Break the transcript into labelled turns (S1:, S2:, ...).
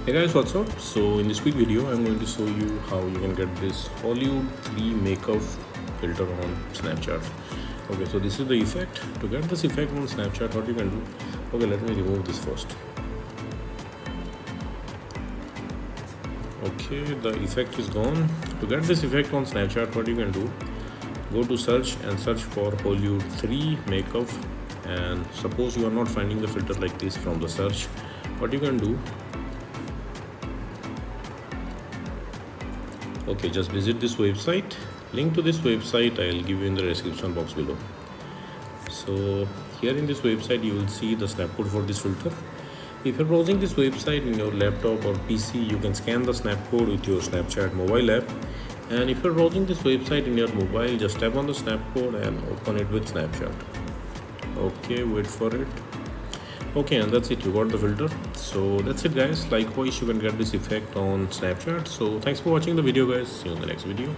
S1: Hey guys, what's up? So in this quick video I'm going to show you how you can get this Hollywood 3 makeup filter on Snapchat. Okay, so this is the effect. To get this effect on Snapchat, what you can do, okay, let me remove this first. Okay, the effect is gone. To get this effect on Snapchat, what you can do, go to search and search for Hollywood 3 makeup. And suppose you are not finding the filter like this from the search, what you can do, okay, just visit this website. Link to this website I'll give you in the description box below. So here in this website you will see the snap code for this filter. If you're browsing this website in your laptop or PC, you can scan the snap code with your Snapchat mobile app. And if you're browsing this website in your mobile, just tap on the snap code and open it with Snapchat. Okay, wait for it. Okay, and that's it, you got the filter. So that's it guys. Likewise, you can get this effect on Snapchat. So thanks for watching the video guys. See you in the next video.